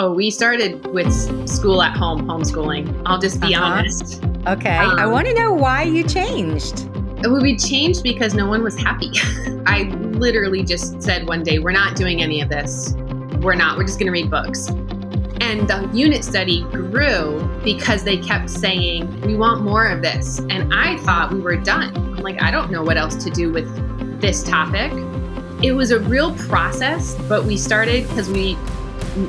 Oh, we started with school at home, homeschooling. I'll just be honest. Okay. I want to know why you changed. We changed because no one was happy. I literally just said one day, we're not doing any of this. We're just going to read books. And the unit study grew because they kept saying, we want more of this. And I thought we were done. I'm like, I don't know what else to do with this topic. It was a real process, but we started because we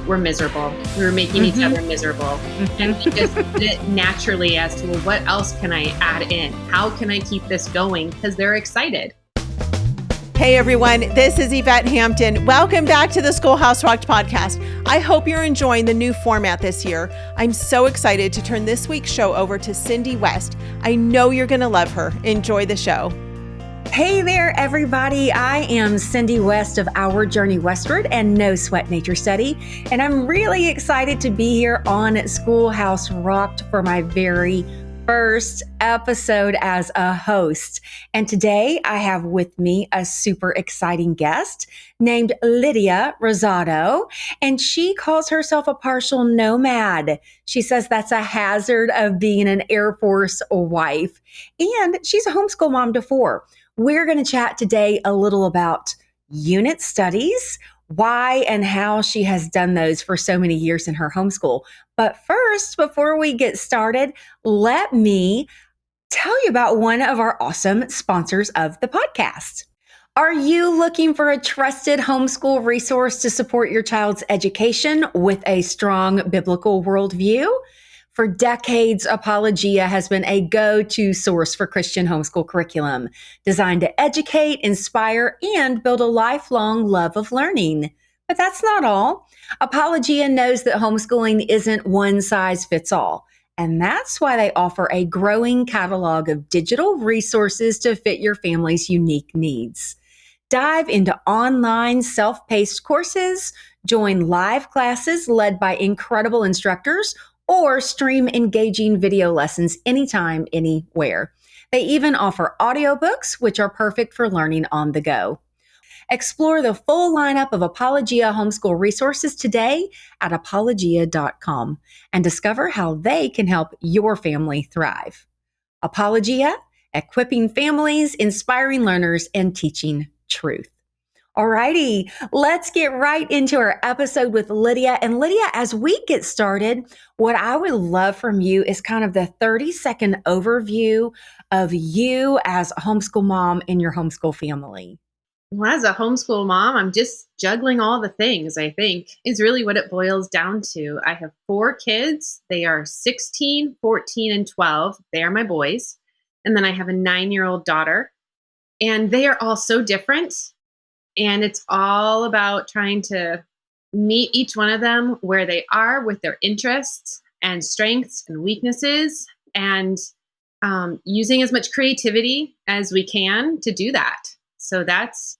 were miserable. We were making each other miserable. And we just did it naturally as to, well, what else can I add in? How can I keep this going? Because they're excited. Hey everyone, this is Yvette Hampton. Welcome back to the Schoolhouse Rocked podcast. I hope you're enjoying the new format this year. I'm so excited to turn this week's show over to Cindy West. I know you're going to love her. Enjoy the show. Hey there, everybody. I am Cindy West of Our Journey Westward and No Sweat Nature Study, and I'm really excited to be here on Schoolhouse Rocked for my very first episode as a host. And today I have with me a super exciting guest named Lydia Rosado, and she calls herself a partial nomad. She says that's a hazard of being an Air Force wife, and she's a homeschool mom to four. We're going to chat today a little about unit studies, why and how she has done those for so many years in her homeschool. But first, before we get started, let me tell you about one of our awesome sponsors of the podcast. Are you looking for a trusted homeschool resource to support your child's education with a strong biblical worldview? For decades, Apologia has been a go-to source for Christian homeschool curriculum, designed to educate, inspire, and build a lifelong love of learning. But that's not all. Apologia knows that homeschooling isn't one size fits all, and that's why they offer a growing catalog of digital resources to fit your family's unique needs. Dive into online self-paced courses, join live classes led by incredible instructors, or stream engaging video lessons anytime, anywhere. They even offer audiobooks, which are perfect for learning on the go. Explore the full lineup of Apologia homeschool resources today at apologia.com and discover how they can help your family thrive. Apologia, equipping families, inspiring learners, and teaching truth. Alrighty, let's get right into our episode with Lydia. And Lydia, as we get started, what I would love from you is kind of the 30-second overview of you as a homeschool mom and your homeschool family. Well, as a homeschool mom, I'm just juggling all the things, I think, is really what it boils down to. I have 4 kids. They are 16, 14, and 12. They are my boys. And then I have a 9-year-old daughter. And they are all so different. And it's all about trying to meet each one of them where they are with their interests and strengths and weaknesses, and using as much creativity as we can to do that. So that's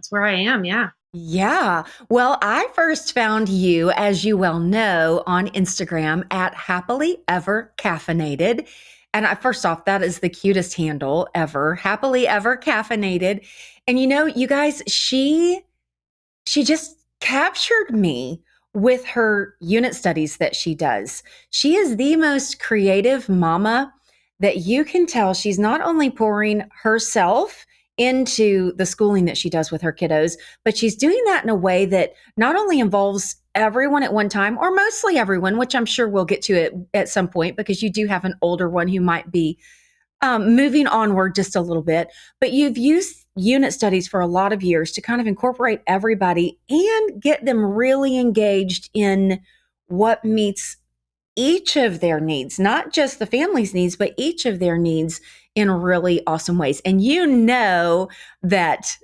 where I am. Yeah. Yeah. Well, I first found you, as you well know, on Instagram at Happily Ever Caffeinated. And first off, that is the cutest handle ever, Happily Ever Caffeinated. And you know, you guys, she just captured me with her unit studies that she does. She is the most creative mama that you can tell. She's not only pouring herself into the schooling that she does with her kiddos, but she's doing that in a way that not only involves everyone at one time, or mostly everyone, which I'm sure we'll get to it at some point, because you do have an older one who might be moving onward just a little bit, but you've used unit studies for a lot of years to kind of incorporate everybody and get them really engaged in what meets each of their needs, not just the family's needs, but each of their needs in really awesome ways. And you know that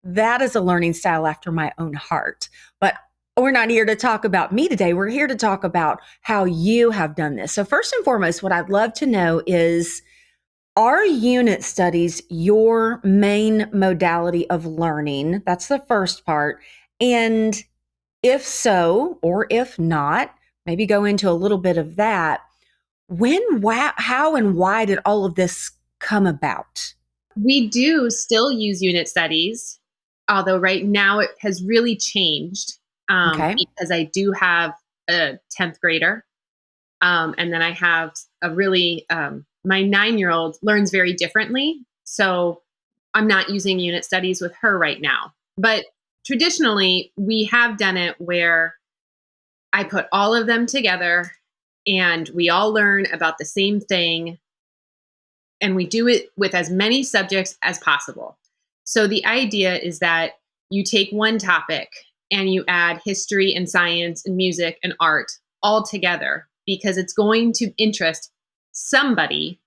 is a learning style after my own heart. But we're not here to talk about me today. We're here to talk about how you have done this. So first and foremost, what I'd love to know is, are unit studies your main modality of learning? That's the first part. And if so, or if not, maybe go into a little bit of that. How, and why did all of this come about? We do still use unit studies, although right now it has really changed Okay. because I do have a 10th grader. And then I have a really, my 9-year-old learns very differently. So I'm not using unit studies with her right now. But traditionally, we have done it where I put all of them together and we all learn about the same thing. And we do it with as many subjects as possible. So the idea is that you take one topic and you add history and science and music and art all together because it's going to interest somebody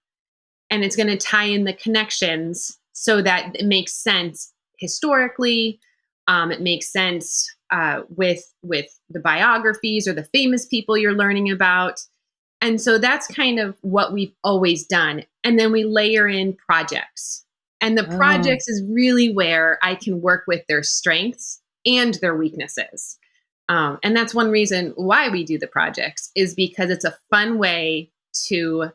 and it's going to tie in the connections so that it makes sense historically. It makes sense with the biographies or the famous people you're learning about. And so that's kind of what we've always done. And then we layer in projects. And the projects is really where I can work with their strengths and their weaknesses. And that's one reason why we do the projects is because it's a fun way to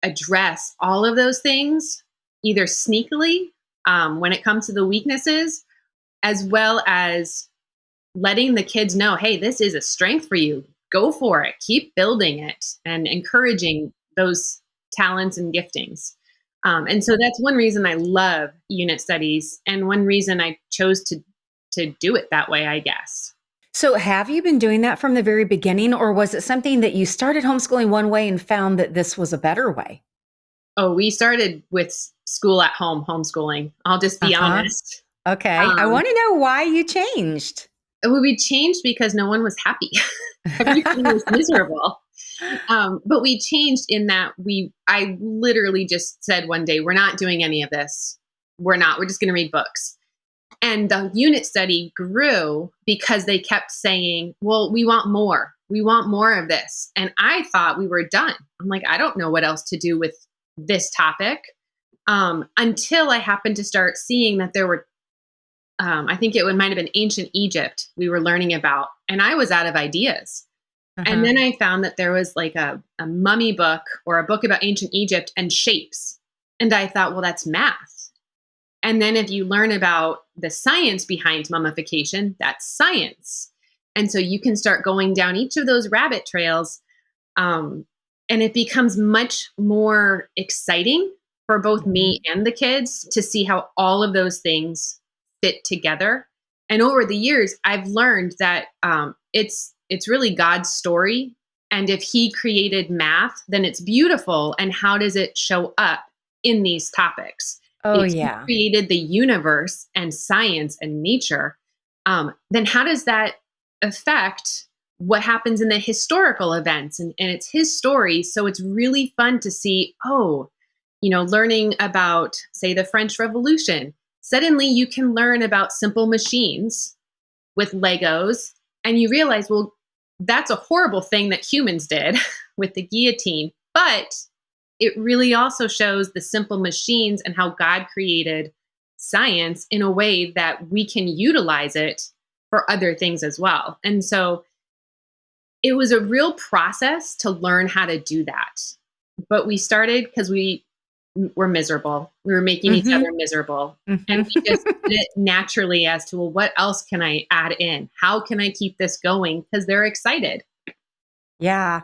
address all of those things, either sneakily when it comes to the weaknesses, as well as letting the kids know, hey, this is a strength for you. Go for it. Keep building it and encouraging those talents and giftings. And so that's one reason I love unit studies and one reason I chose to do it that way, I guess. So have you been doing that from the very beginning, or was it something that you started homeschooling one way and found that this was a better way? Oh, we started with school at home homeschooling. I'll just be honest. Okay. I want to know why you changed. We changed because no one was happy. Everything was miserable. But we changed in that I literally just said one day, we're not doing any of this. We're just going to read books. And the unit study grew because they kept saying, well, we want more. We want more of this. And I thought we were done. I'm like, I don't know what else to do with this topic. Until I happened to start seeing that there were, I think might have been ancient Egypt we were learning about. And I was out of ideas. And then I found that there was like a mummy book or a book about ancient Egypt and shapes. And I thought, well, that's math. And then if you learn about the science behind mummification, that's science. And so you can start going down each of those rabbit trails. And it becomes much more exciting for both me and the kids to see how all of those things fit together. And over the years, I've learned that it's really God's story. And if he created math, then it's beautiful. And how does it show up in these topics? Oh, If yeah. he created the universe and science and nature, then how does that affect what happens in the historical events? And it's his story. So it's really fun to see, learning about, say, the French Revolution. Suddenly you can learn about simple machines with Legos. And you realize, well, that's a horrible thing that humans did with the guillotine. But it really also shows the simple machines and how God created science in a way that we can utilize it for other things as well. And so it was a real process to learn how to do that. But we started because we were miserable. We were making each other miserable. And we just did it naturally as to, well, what else can I add in? How can I keep this going? Because they're excited. Yeah.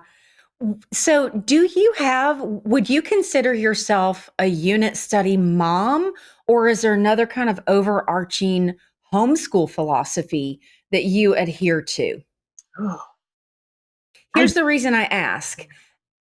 So would you consider yourself a unit study mom, or is there another kind of overarching homeschool philosophy that you adhere to? Oh, Here's the reason I ask.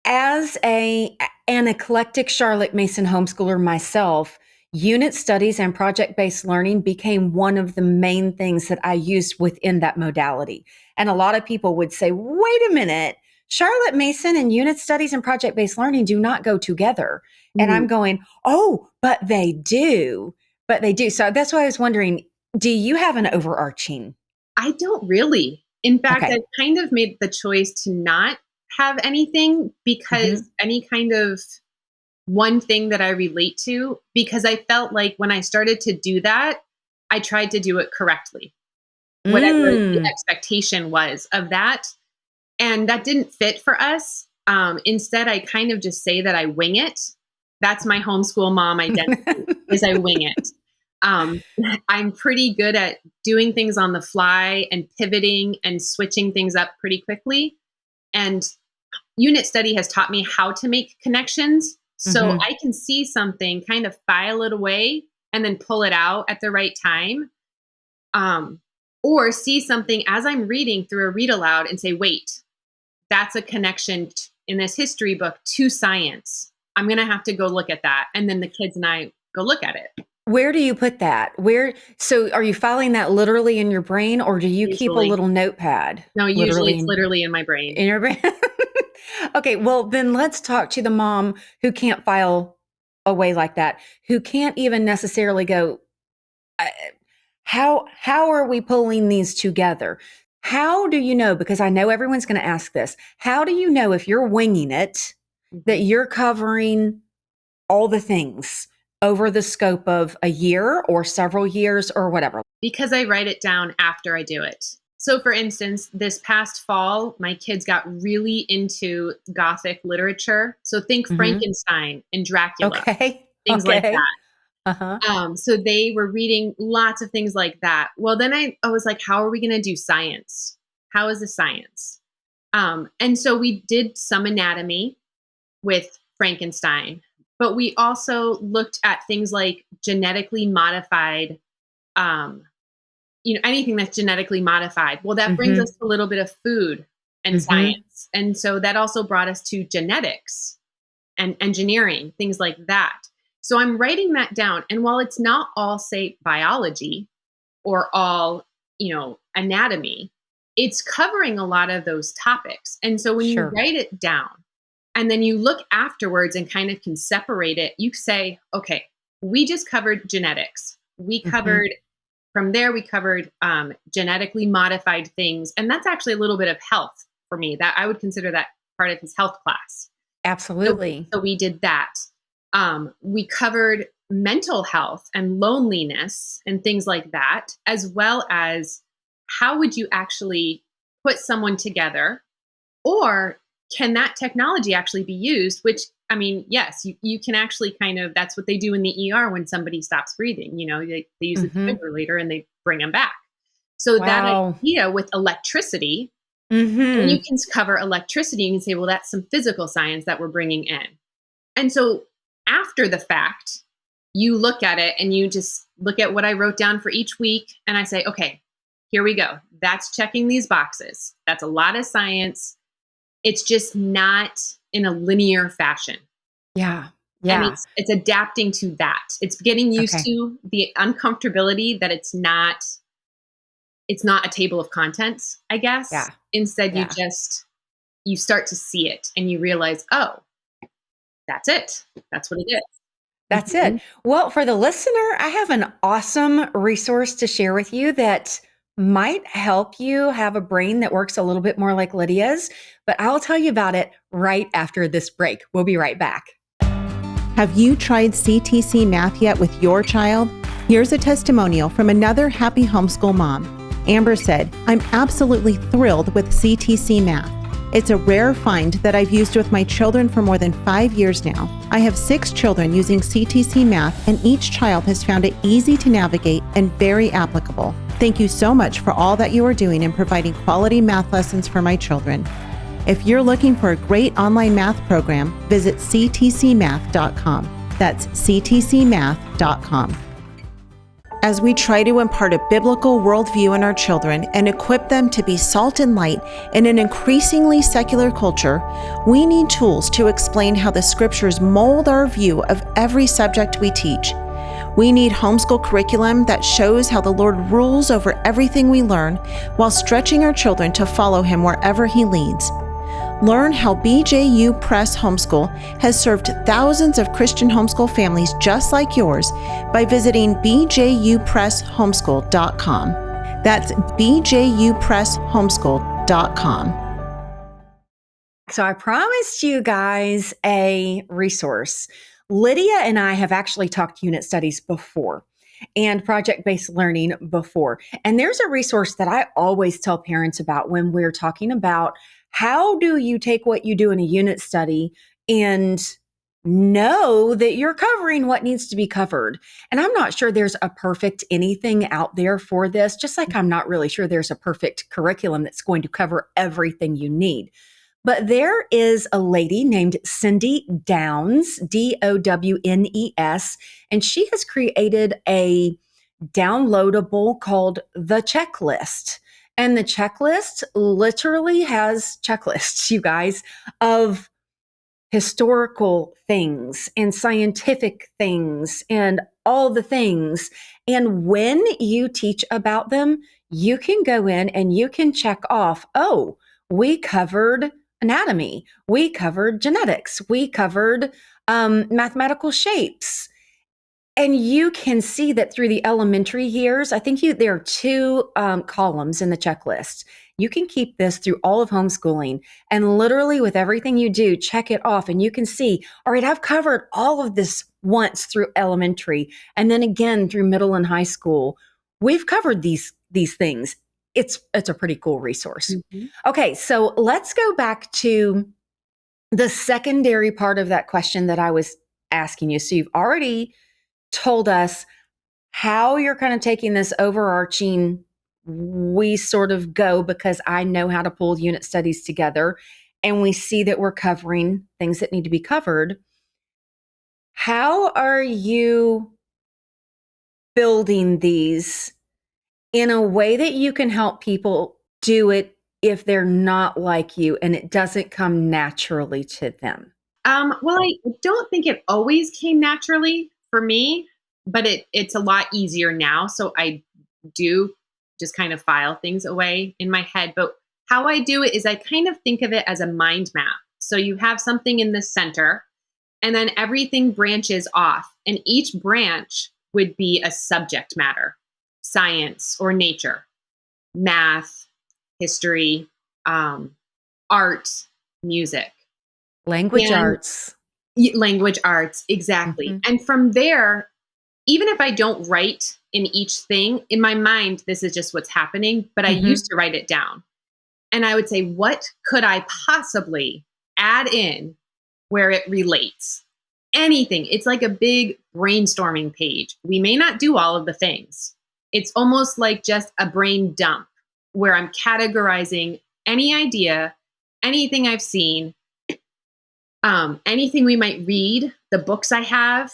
As an eclectic Charlotte Mason homeschooler myself, unit studies and project-based learning became one of the main things that I used within that modality. And a lot of people would say, wait a minute, Charlotte Mason and unit studies and project-based learning do not go together. And I'm going, oh, but they do. But they do. So that's why I was wondering, do you have an overarching? I don't really. In fact, Okay. I've kind of made the choice to not have anything because any kind of one thing that I relate to, because I felt like when I started to do that, I tried to do it correctly, whatever the expectation was of that. And that didn't fit for us. Instead, I kind of just say that I wing it. That's my homeschool mom identity is I wing it. I'm pretty good at doing things on the fly and pivoting and switching things up pretty quickly. And unit study has taught me how to make connections. So Mhm. I can see something, kind of file it away, and then pull it out at the right time. Um, or see something as I'm reading through a read aloud and say, wait, that's a connection in this history book to science. I'm going to have to go look at that. And then the kids and I go look at it. Where do you put that? So are you filing that literally in your brain, or do you keep a Usually. little notepad No, usually literally it's literally in my brain. in your brain? Okay, well, then let's talk to the mom who can't file away like that, who can't even necessarily go, "I- how are we pulling these together? How do you know? Because I know everyone's going to ask this. How do you know if you're winging it that Mhm. you're covering all the things over the scope of a year or several years or whatever? Because I write it down after I do it. So, for instance, this past fall, my kids got really into Gothic literature. So, think Mhm. Frankenstein and Dracula, Okay. things like Okay. that. Uh-huh. So, they were reading lots of things like that. Well, then I was like, how are we going to do science? How is the science? And so we did some anatomy with Frankenstein, but we also looked at things like genetically modified um, anything that's genetically modified. Well, that brings us Mhm. to a little bit of food and Mhm. science. And so that also brought us to genetics and engineering, things like that. So I'm writing that down. And while it's not all, say, biology or all, anatomy, it's covering a lot of those topics. And so when you Sure. write it down and then you look afterwards and kind of can separate it, you say, okay, we just covered genetics. We Mhm. covered from there, we covered genetically modified things. And that's actually a little bit of health for me. That I would consider that part of his health class. So, Absolutely. so we did that. We covered mental health and loneliness and things like that, as well as how would you actually put someone together, or can that technology actually be used? Which, I mean, yes, you can actually kind of, that's what they do in the ER when somebody stops breathing. They use a Mhm. defibrillator and they bring them back. So that Wow. idea with electricity, and you Mhm. can cover electricity and you can say, well, that's some physical science that we're bringing in. And so after the fact, you look at it and you just look at what I wrote down for each week. And I say, okay, here we go. That's checking these boxes. That's a lot of science. It's just not in a linear fashion. Yeah. And Yeah. it's adapting to that. It's getting used Okay. to the uncomfortability that it's not a table of contents, I guess. Yeah. Instead, Yeah. you start to see it and you realize, oh, that's it. That's what it is. That's it. Mhm. Well, for the listener, I have an awesome resource to share with you that might help you have a brain that works a little bit more like Lydia's, but I'll tell you about it right after this break. We'll be right back. Have you tried CTC Math yet with your child? Here's a testimonial from another happy homeschool mom. Amber said, I'm absolutely thrilled with CTC Math. It's a rare find that I've used with my children for more than 5 years now. I have 6 children using CTC Math, and each child has found it easy to navigate and very applicable. Thank you so much for all that you are doing in providing quality math lessons for my children. If you're looking for a great online math program, visit ctcmath.com. That's ctcmath.com. As we try to impart a biblical worldview in our children and equip them to be salt and light in an increasingly secular culture, we need tools to explain how the scriptures mold our view of every subject we teach. We need homeschool curriculum that shows how the Lord rules over everything we learn while stretching our children to follow Him wherever He leads. Learn how BJU Press Homeschool has served thousands of Christian homeschool families just like yours by visiting bjupresshomeschool.com. That's bjupresshomeschool.com. So I promised you guys a resource. Lydia and I have actually talked unit studies before and project-based learning before. And there's a resource that I always tell parents about when we're talking about how do you take what you do in a unit study and know that you're covering what needs to be covered. And I'm not sure there's a perfect anything out there for this, just like I'm not really sure there's a perfect curriculum that's going to cover everything you need. But there is a lady named Cindy Downs, Downes, and she has created a downloadable called The Checklist. And the checklist literally has checklists, you guys, of historical things and scientific things and all the things. And when you teach about them, you can go in and you can check off, oh, we covered anatomy, we covered genetics, we covered mathematical shapes. And you can see that through the elementary years. I think there are two columns in the checklist. You can keep this through all of homeschooling, and literally with everything you do, check it off, and you can see, all right, I've covered all of this once through elementary, and then again through middle and high school. We've covered these things. It's a pretty cool resource. Mhm. Okay, so let's go back to the secondary part of that question that I was asking you. So you've already told us how you're kind of taking this overarching, we sort of go because I know how to pull unit studies together, and we see that we're covering things that need to be covered. How are you building these in a way that you can help people do it if they're not like you and it doesn't come naturally to them? Well, I don't think it always came naturally for me, but it's a lot easier now. So I do just kind of file things away in my head. But how I do it is I kind of think of it as a mind map. So you have something in the center, and then everything branches off, and each branch would be a subject matter: science or nature, math, history, art, music. Language And arts. language arts, exactly. Mhm. And from there, even if I don't write in each thing, in my mind, this is just what's happening, but I Mhm. used to write it down. And I would say, what could I possibly add in where it relates? Anything. It's like a big brainstorming page. We may not do all of the things. It's almost like just a brain dump where I'm categorizing any idea, anything I've seen, anything we might read, the books I have,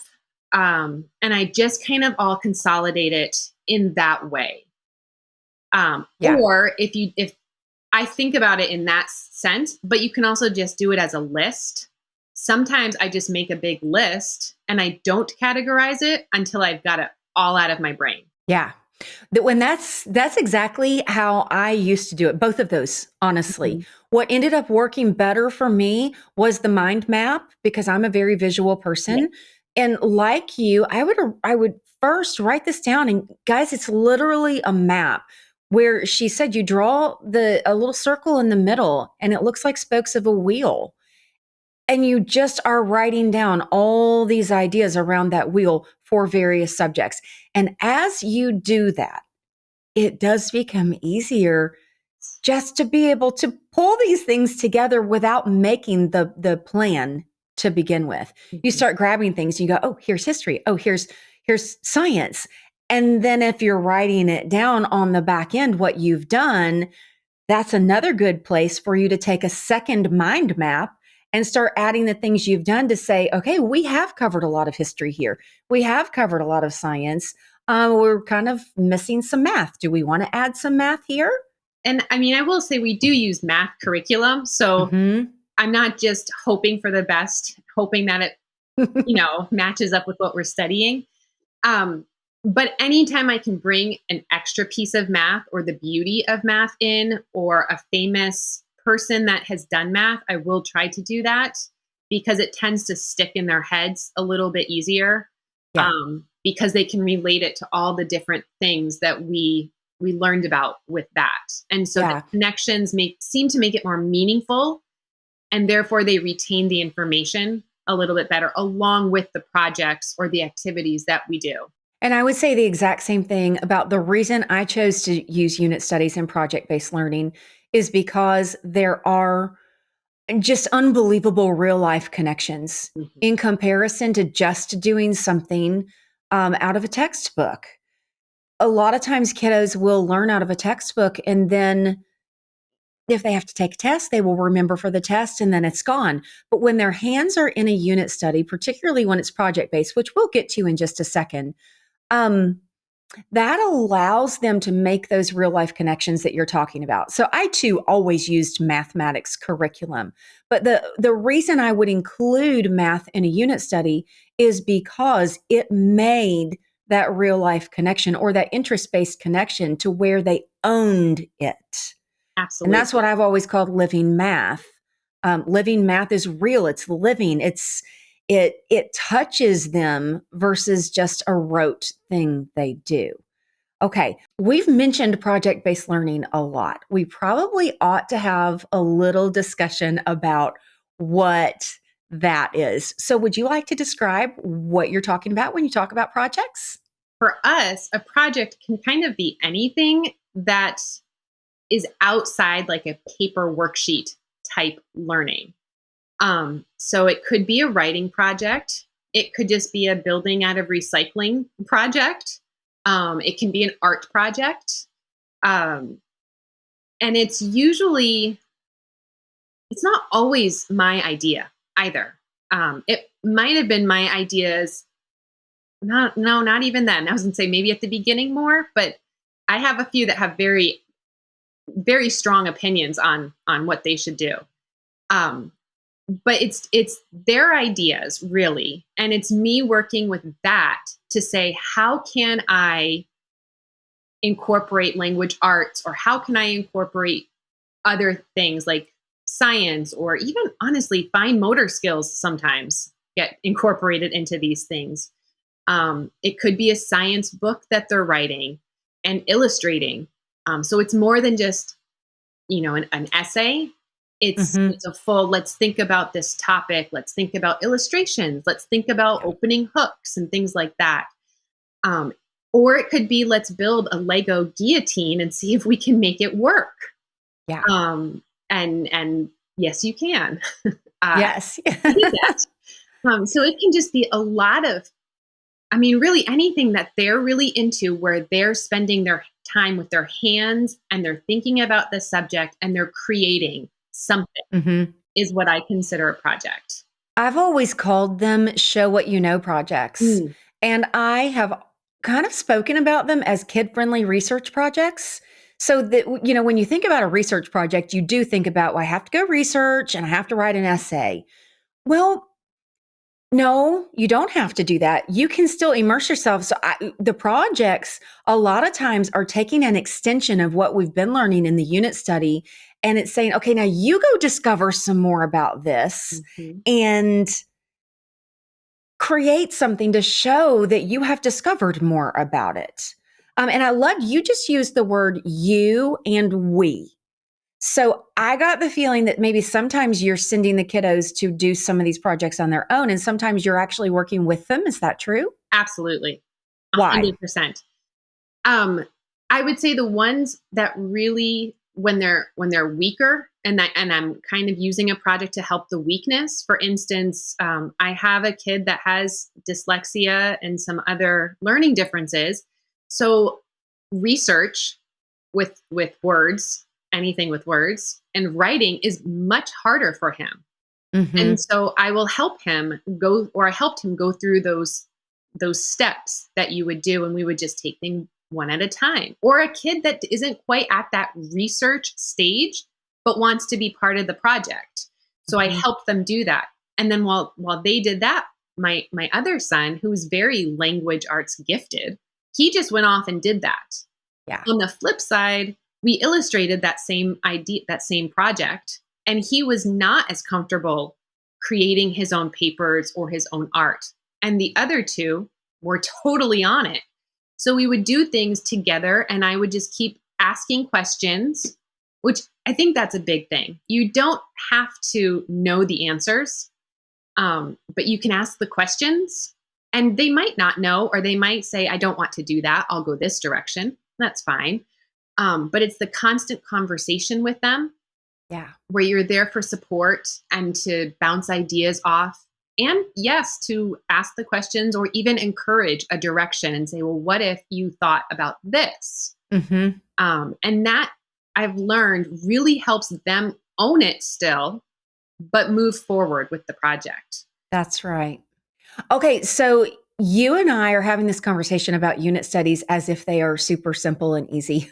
and I just kind of all consolidate it in that way. Yeah. Or if I think about it in that sense, but you can also just do it as a list. Sometimes I just make a big list and I don't categorize it until I've got it all out of my brain. Yeah. When that's exactly how I used to do it. Both of those, honestly. Mhm. What ended up working better for me was the mind map because I'm a very visual Yeah. person. And like you, I would first write this down. And guys, it's literally a map where she said you draw a little circle in the middle and it looks like spokes of a wheel. And you just are writing down all these ideas around that wheel for various subjects. And as you do that, it does become easier just to be able to pull these things together without making the plan to begin with. You Mhm. start grabbing things, you go, oh, here's history. Oh, here's science. And then if you're writing it down on the back end, what you've done, that's another good place for you to take a second mind map and start adding the things you've done to say, okay, we have covered a lot of history here. We have covered a lot of science. We're kind of missing some math. Do we want to add some math here? And I mean, I will say we do use math curriculum. So Hmm. I'm not just hoping for the best, hoping that it, matches up with what we're studying. Um, but anytime I can bring an extra piece of math or the beauty of math in, or a famous person that has done math, I will try to do that because it tends to stick in their heads a little bit easier, Yeah, because they can relate it to all the different things that we learned about with that. And so the yeah. connections seem to make it more meaningful, and therefore they retain the information a little bit better along with the projects or the activities that we do. And I would say the exact same thing about the reason I chose to use unit studies and project based learning is because there are just unbelievable real life connections Mhm. in comparison to just doing something out of a textbook. A lot of times kiddos will learn out of a textbook and then if they have to take a test, they will remember for the test and then it's gone. But when their hands are in a unit study, particularly when it's project-based, which we'll get to in just a second, that allows them to make those real life connections that you're talking about. So I too always used mathematics curriculum, but the reason I would include math in a unit study is because it made that real life connection or that interest-based connection to where they owned it. And Absolutely. that's what I've always called living math. Living math is real. It's living. It touches them versus just a rote thing they do. Okay, we've mentioned project-based learning a lot. We probably ought to have a little discussion about what that is. So would you like to describe what you're talking about when you talk about projects? For us, a project can kind of be anything that is outside like a paper worksheet type learning. So it could be a writing project. It could just be a building out of recycling project. It can be an art project. And it's not always my idea either. It might have been my ideas. Not even then. I was going to say maybe at the beginning more, but I have a few that have very, very strong opinions on what they should do. But it's their ideas really. And it's me working with that to say, how can I incorporate language arts, or how can I incorporate other things like science, or even honestly, fine motor skills sometimes get incorporated into these things. It could be a science book that they're writing and illustrating. So it's more than just, an essay. It's a full, let's think about this topic. Let's think about illustrations. Let's think about opening hooks and things like that. Or it could be, let's build a Lego guillotine and see if we can make it work. Yeah. And yes, you can. Yes. Do that. So it can just be a lot of, really anything that they're really into, where they're spending their time with their hands and they're thinking about the subject and they're creating something is what I consider a project. I've always called them show what you know projects. And I have kind of spoken about them as kid-friendly research projects. So that, when you think about a research project, you do think about, well, I have to go research and I have to write an essay. Well, no, you don't have to do that. You can still immerse yourself. So the projects a lot of times are taking an extension of what we've been learning in the unit study. And it's saying, okay, now you go discover some more about this and create something to show that you have discovered more about it. And I love, you just used the word you and we. So I got the feeling that maybe sometimes you're sending the kiddos to do some of these projects on their own, and sometimes you're actually working with them. Is that true? Absolutely. Why? 100%. I would say the ones that really, when they're weaker, and I'm kind of using a project to help the weakness. For instance, I have a kid that has dyslexia and some other learning differences. So research with words, anything with words, and writing is much harder for him. And so I will help him go, or I helped him go through those steps that you would do, and we would just take things one at a time. Or a kid that isn't quite at that research stage, but wants to be part of the project. So I helped them do that. And then while they did that, my other son, who's very language arts gifted, he just went off and did that. Yeah. On the flip side, we illustrated that same idea, that same project, and he was not as comfortable creating his own papers or his own art. And the other two were totally on it. So we would do things together, and I would just keep asking questions, which I think that's a big thing. You don't have to know the answers, but you can ask the questions, and they might not know, or they might say, I don't want to do that. I'll go this direction. That's fine. But it's the constant conversation with them, where you're there for support and to bounce ideas off. And yes, to ask the questions or even encourage a direction and say, well, what if you thought about this? And that I've learned really helps them own it still, but move forward with the project. That's right. Okay, so you and I are having this conversation about unit studies as if they are super simple and easy.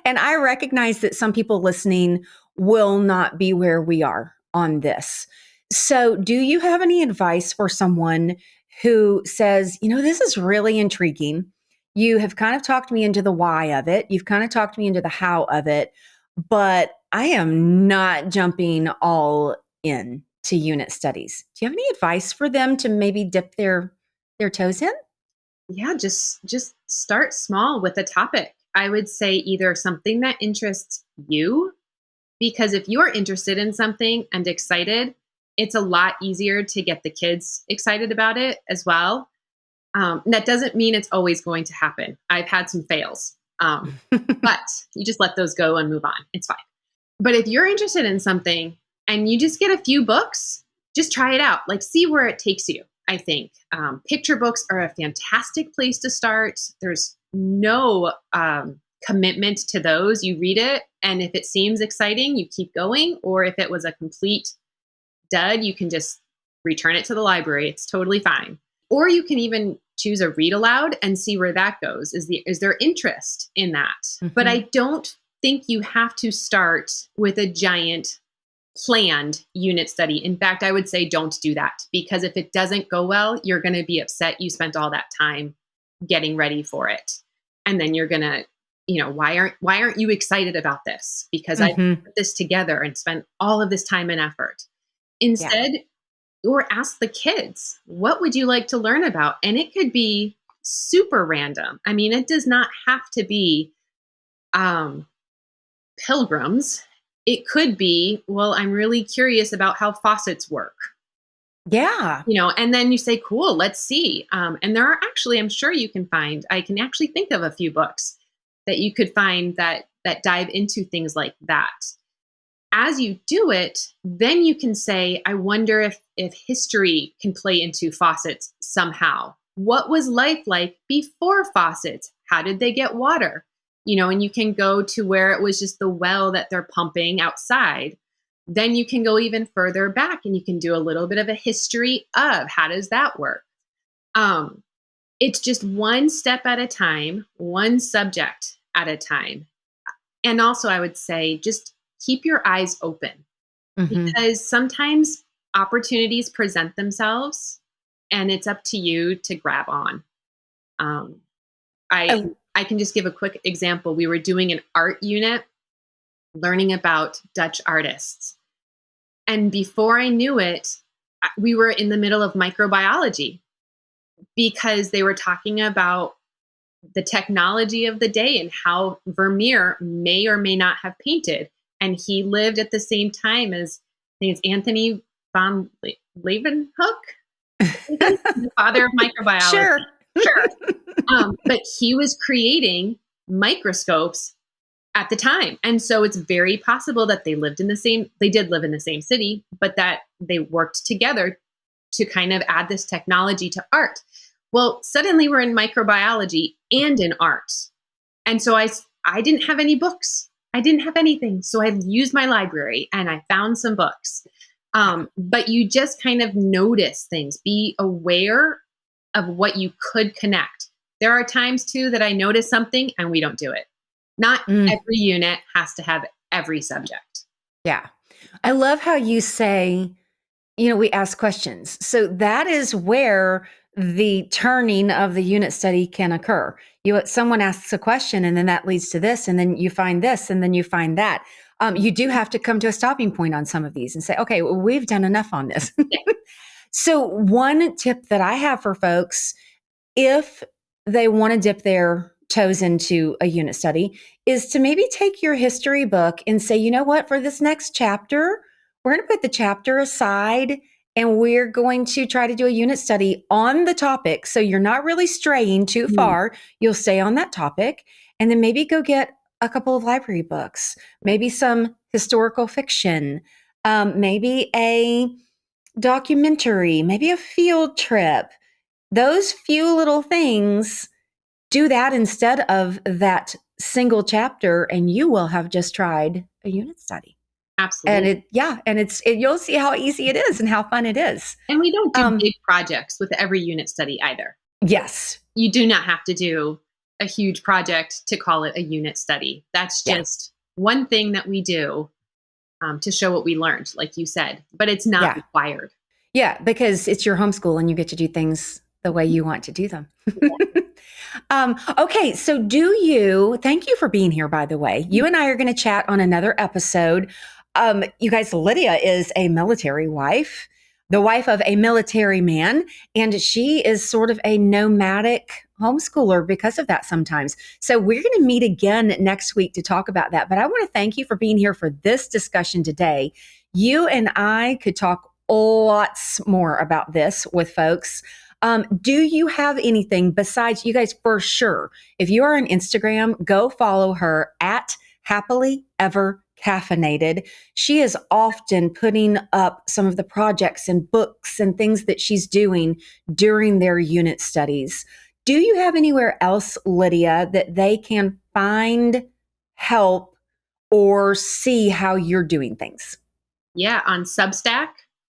And I recognize that some people listening will not be where we are on this. So, do you have any advice for someone who says, this is really intriguing? You have kind of talked me into the why of it, you've kind of talked me into the how of it, but I am not jumping all in to unit studies. Do you have any advice for them to maybe dip their toes in? Yeah, just start small with a topic. I would say either something that interests you, because if you're interested in something and excited, it's a lot easier to get the kids excited about it as well. That doesn't mean it's always going to happen. I've had some fails, but you just let those go and move on. It's fine. But if you're interested in something and you just get a few books, just try it out. Like, see where it takes you. I think picture books are a fantastic place to start. There's no commitment to those. You read it, and if it seems exciting, you keep going. Or if it was a complete dud, you can just return it to the library. It's totally fine. Or you can even choose a read aloud and see where that goes. Is there interest in that? Mm-hmm. But I don't think you have to start with a giant planned unit study. In fact, I would say don't do that, because if it doesn't go well, you're going to be upset you spent all that time getting ready for it. And then you're going to, why aren't you excited about this? Because I put this together and spent all of this time and effort. Instead, or ask the kids, what would you like to learn about? And it could be super random. I mean, it does not have to be pilgrims. It could be, well, I'm really curious about how faucets work. Yeah. And then you say, cool, let's see. And there are actually, I'm sure you can find, I can actually think of a few books that you could find that dive into things like that. As you do it, then you can say, I wonder if history can play into faucets somehow. What was life like before faucets? How did they get water? And you can go to where it was just the well that they're pumping outside. Then you can go even further back and you can do a little bit of a history of how does that work? It's just one step at a time, one subject at a time. And also I would say just keep your eyes open, because sometimes opportunities present themselves and it's up to you to grab on. I can just give a quick example. We were doing an art unit, learning about Dutch artists. And before I knew it, we were in the middle of microbiology, because they were talking about the technology of the day and how Vermeer may or may not have painted. And he lived at the same time as, I think it's Anthony von Leeuwenhoek, the father of microbiology. Sure. But he was creating microscopes at the time. And so it's very possible that they did live in the same city, but that they worked together to kind of add this technology to art. Well, suddenly we're in microbiology and in art. And so I didn't have any books. I didn't have anything. So I used my library and I found some books. But you just kind of notice things, be aware of what you could connect. There are times too that I notice something and we don't do it. Not every unit has to have every subject. Yeah. I love how you say, we ask questions. So that is where the turning of the unit study can occur. Someone asks a question and then that leads to this, and then you find this, and then you find that. You do have to come to a stopping point on some of these and say, okay, well, we've done enough on this. So one tip that I have for folks, if they want to dip their toes into a unit study, is to maybe take your history book and say, you know what, for this next chapter, we're going to put the chapter aside and we're going to try to do a unit study on the topic. So you're not really straying too far. You'll stay on that topic, and then maybe go get a couple of library books, maybe some historical fiction, maybe a documentary, maybe a field trip. Those few little things do that instead of that single chapter, and you will have just tried a unit study. Absolutely. You'll see how easy it is and how fun it is. And we don't do big projects with every unit study either. Yes. You do not have to do a huge project to call it a unit study. That's just one thing that we do to show what we learned, like you said, but it's not required. Yeah, because it's your homeschool and you get to do things the way you want to do them. Okay, so thank you for being here, by the way. You and I are going to chat on another episode. You guys, Lydia is a military wife, the wife of a military man, and she is sort of a nomadic homeschooler because of that sometimes. So we're going to meet again next week to talk about that. But I want to thank you for being here for this discussion today. You and I could talk lots more about this with folks. Do you have anything besides, you guys, for sure, if you are on Instagram, go follow her at Happily Ever Caffeinated. She is often putting up some of the projects and books and things that she's doing during their unit studies. Do you have anywhere else, Lydia, that they can find help or see how you're doing things? Yeah, on Substack.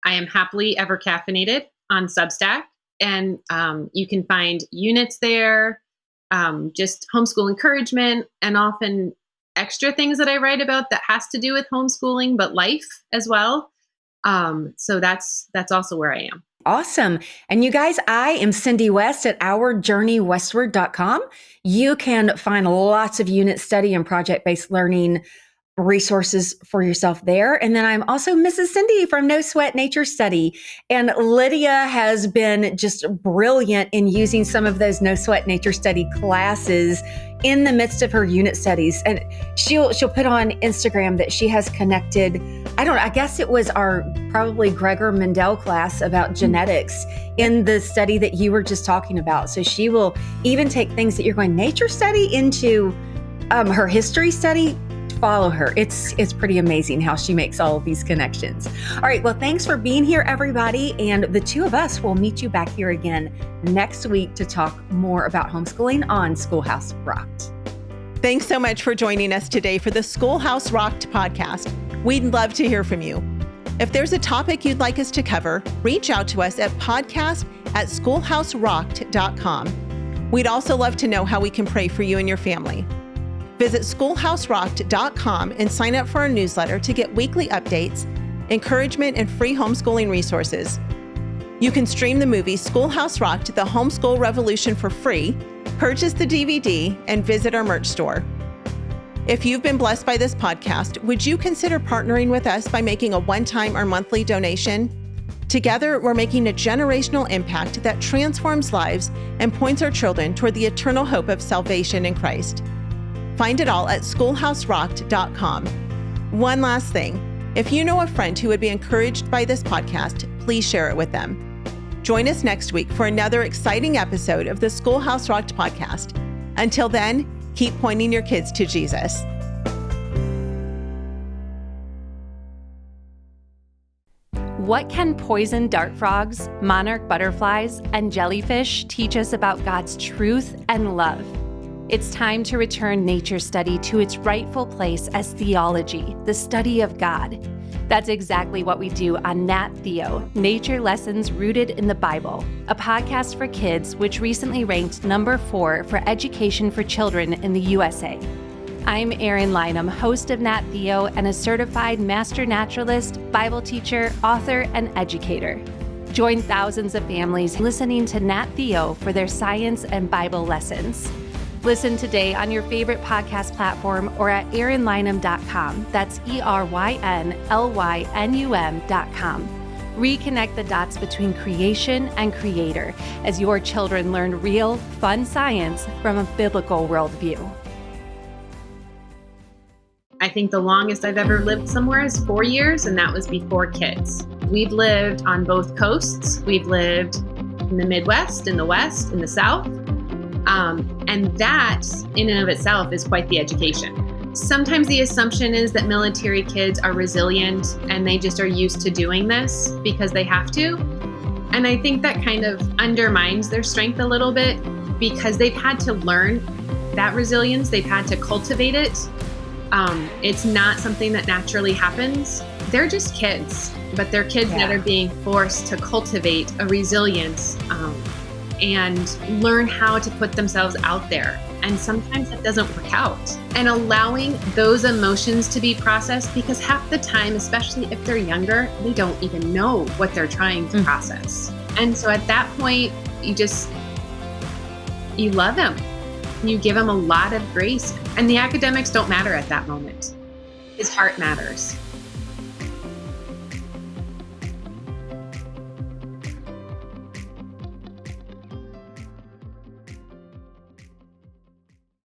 I am Happily Ever Caffeinated on Substack. And you can find units there, just homeschool encouragement, and often extra things that I write about that has to do with homeschooling, but life as well. So that's also where I am. Awesome. And you guys, I am Cindy West at ourjourneywestward.com. You can find lots of unit study and project-based learning resources for yourself there. And then I'm also Mrs. Cindy from No Sweat Nature Study. And Lydia has been just brilliant in using some of those No Sweat Nature Study classes in the midst of her unit studies. And she'll put on Instagram that she has connected, I guess it was our probably Gregor Mendel class about genetics in the study that you were just talking about. So she will even take things that you're going nature study into her history study. Follow her. It's pretty amazing how she makes all of these connections. All right. Well, thanks for being here, everybody. And the two of us will meet you back here again next week to talk more about homeschooling on Schoolhouse Rocked. Thanks so much for joining us today for the Schoolhouse Rocked podcast. We'd love to hear from you. If there's a topic you'd like us to cover, reach out to us at podcast@schoolhouserocked.com. We'd also love to know how we can pray for you and your family. Visit schoolhouserocked.com and sign up for our newsletter to get weekly updates, encouragement, and free homeschooling resources. You can stream the movie Schoolhouse Rocked: The Homeschool Revolution for free, purchase the DVD, and visit our merch store. If you've been blessed by this podcast, would you consider partnering with us by making a one-time or monthly donation? Together, we're making a generational impact that transforms lives and points our children toward the eternal hope of salvation in Christ. Find it all at schoolhouserocked.com. One last thing. If you know a friend who would be encouraged by this podcast, please share it with them. Join us next week for another exciting episode of the Schoolhouse Rocked podcast. Until then, keep pointing your kids to Jesus. What can poison dart frogs, monarch butterflies, and jellyfish teach us about God's truth and love? It's time to return nature study to its rightful place as theology, the study of God. That's exactly what we do on Nat Theo, Nature Lessons Rooted in the Bible, a podcast for kids which recently ranked number 4 for education for children in the USA. I'm Erin Lynham, host of Nat Theo and a certified master naturalist, Bible teacher, author, and educator. Join thousands of families listening to Nat Theo for their science and Bible lessons. Listen today on your favorite podcast platform or at erinlynham.com. That's ERYNLYNUM.com. Reconnect the dots between creation and creator as your children learn real, fun science from a biblical worldview. I think the longest I've ever lived somewhere is 4 years, and that was before kids. We've lived on both coasts. We've lived in the Midwest, in the West, in the South. And that, in and of itself, is quite the education. Sometimes the assumption is that military kids are resilient and they just are used to doing this because they have to. And I think that kind of undermines their strength a little bit. because they've had to learn that resilience, they've had to cultivate it. It's not something that naturally happens. They're just kids, but they're kids that are being forced to cultivate a resilience and learn how to put themselves out there. And sometimes it doesn't work out. And allowing those emotions to be processed, because half the time, especially if they're younger, they don't even know what they're trying to process. And so at that point, you love them. You give them a lot of grace. And the academics don't matter at that moment. His heart matters.